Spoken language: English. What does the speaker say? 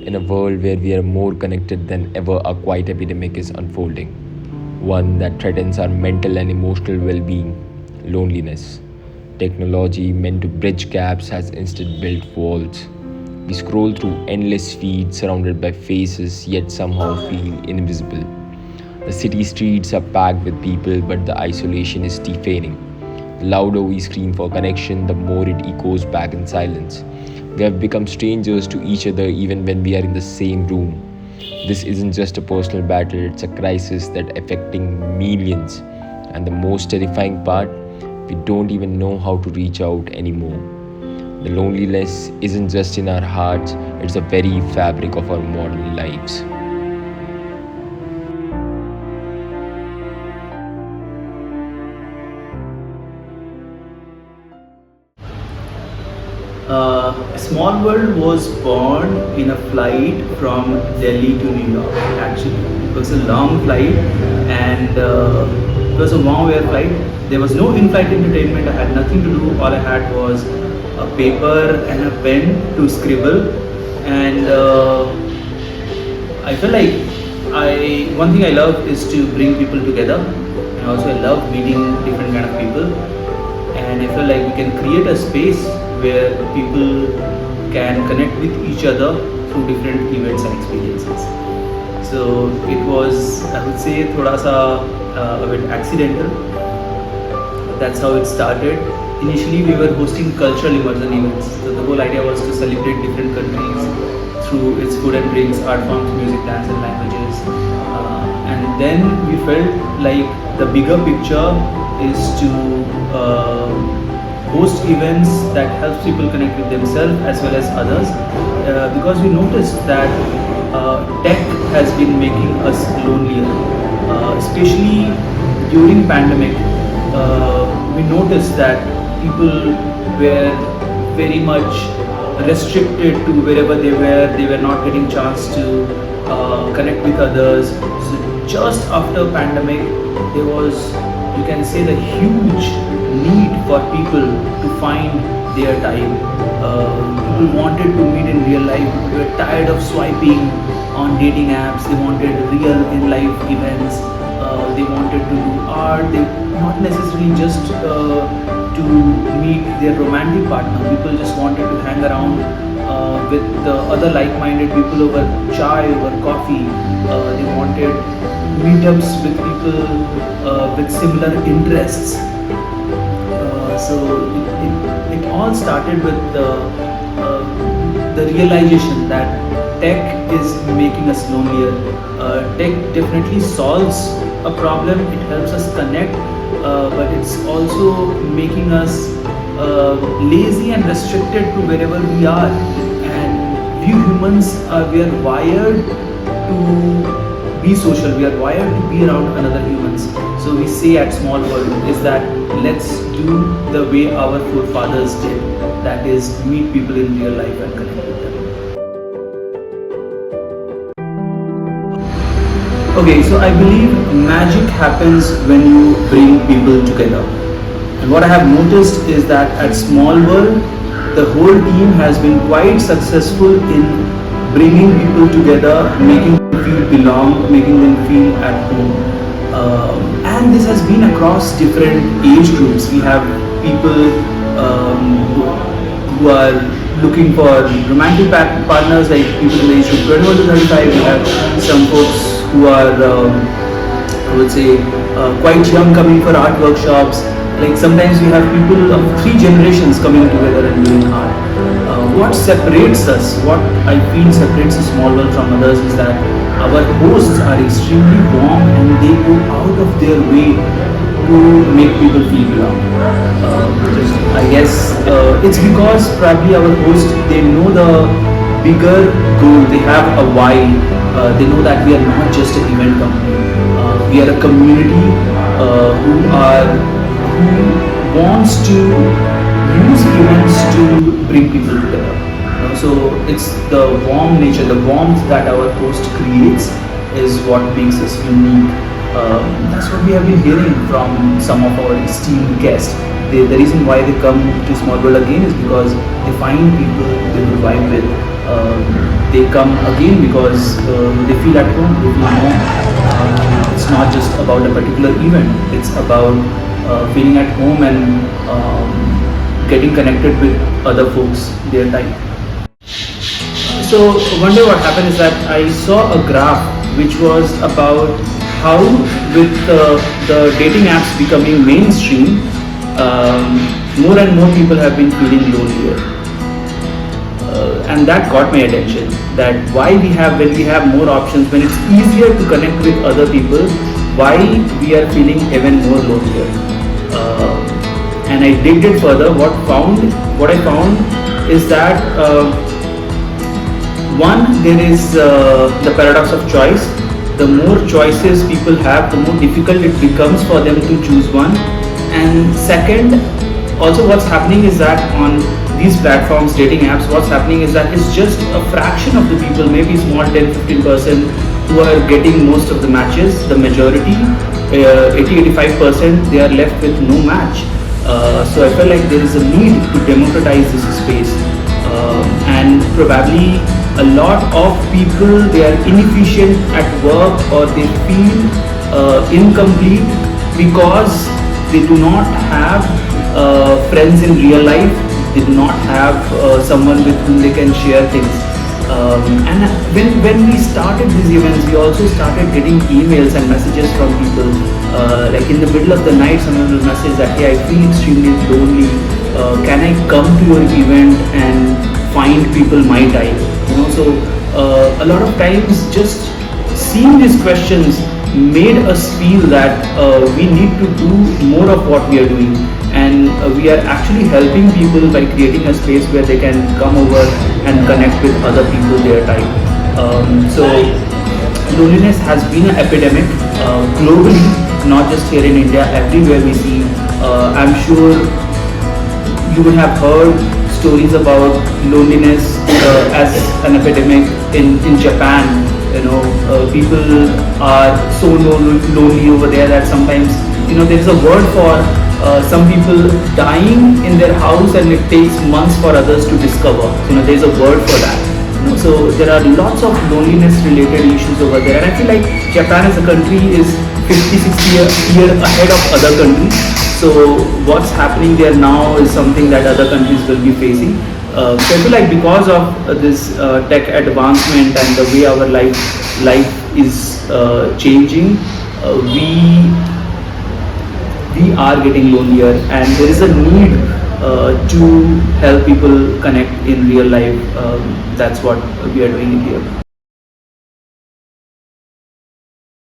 In a world where we are more connected than ever, a quiet epidemic is unfolding. One that threatens our mental and emotional well being: loneliness. Technology, meant to bridge gaps, has instead built walls. We scroll through endless feeds surrounded by faces, yet somehow feel invisible. The city streets are packed with people, but the isolation is deafening. The louder we scream for connection, the more it echoes back in silence. We have become strangers to each other even when we are in the same room. This isn't just a personal battle, it's a crisis that affecting millions. And the most terrifying part, we don't even know how to reach out anymore. The loneliness isn't just in our hearts, it's the very fabric of our modern lives. A Small World was born in a flight from Delhi to New York. Actually, it was a long flight, and it was a one-way flight. There was no in-flight entertainment. I had nothing to do. All I had was a paper and a pen to scribble, and I felt like I one thing I love is to bring people together, and also I love meeting different kind of people, and I feel like we can create a space where people can connect with each other through different events and experiences. So it was, I would say, thoda sa a bit accidental. That's how it started. Initially, we were hosting cultural immersion events. So the whole idea was to celebrate different countries through its food and drinks, art forms, music, dance, and languages. And then we felt like the bigger picture is to host events that helps people connect with themselves as well as others, because we noticed that tech has been making us lonelier, especially during pandemic. We noticed that people were very much restricted to wherever they were not getting chance to connect with others. So just after pandemic, there was, you can say, the huge need for people to find their time. People wanted to meet in real life. They were tired of swiping on dating apps. They wanted real in life events. They wanted to do art. They not necessarily just to meet their romantic partner. People just wanted to hang around with the other like-minded people over chai, over coffee. They wanted meetups with people with similar interests. So it all started with the realization that tech is making us lonelier. Tech definitely solves a problem. It helps us connect, but it's also making us lazy and restricted to wherever we are. And we humans, we are wired to be social. We are wired to be around another humans. So we say at Small World is that let's do the way our forefathers did. That is, meet people in real life and connect with them. Okay, so I believe magic happens when you bring people together. And what I have noticed is that at Small World, the whole team has been quite successful in bringing people together, making them feel belong, making them feel at home. And this has been across different age groups. We have people who are looking for romantic partners, like people in the age of 21 to 35. We have some folks who are, I would say, quite young, coming for art workshops. Like sometimes we have people of 3 generations coming together and doing art. What separates us, what I feel separates a Small World from others, is that our hosts are extremely warm and they go out of their way to make people feel belong. I guess it's because probably our hosts, they know the bigger goal, they have a why. They know that we are not just an event company. We are a community who wants to use events to bring people together. So it's the warm nature, the warmth that our host creates is what makes us unique. That's what we have been hearing from some of our esteemed guests. the reason why they come to small world again is because they find people they will vibe with. They come again because they feel at home, they feel home. It's not just about a particular event, it's about feeling at home and getting connected with other folks their type. So one day what happened is that I saw a graph which was about how with the dating apps becoming mainstream, more and more people have been feeling lonelier. And that got my attention, that why we have, when we have more options, when it's easier to connect with other people, why we are feeling even more lonelier. And I digged it further. What I found is that one, there is the paradox of choice. The more choices people have, the more difficult it becomes for them to choose one. And second, also what's happening is that on these platforms, dating apps, what's happening is that it's just a fraction of the people, maybe small 10-15%, who are getting most of the matches. The majority, 80-85%, they are left with no match. So I felt like there is a need to democratize this space. And probably a lot of people, they are inefficient at work, or they feel incomplete because they do not have friends in real life. They do not have someone with whom they can share things. And when we started these events, we also started getting emails and messages from people. Like in the middle of the night, someone will message that, hey, I feel extremely lonely. Can I come to your event and find people my type? So a lot of times just seeing these questions made us feel that we need to do more of what we are doing, and we are actually helping people by creating a space where they can come over and connect with other people their type. So loneliness has been an epidemic globally, not just here in India, everywhere we see. I'm sure you would have heard stories about loneliness as an epidemic in Japan. People are so lonely over there that sometimes, there is a word for some people dying in their house, and it takes months for others to discover. There is a word for that. So there are lots of loneliness related issues over there, and I feel like Japan as a country is 50-60 years ahead of other countries. So what's happening there now is something that other countries will be facing. So I feel like because of this tech advancement and the way our life is changing, we are getting lonelier, and there is a need to help people connect in real life. That's what we are doing here.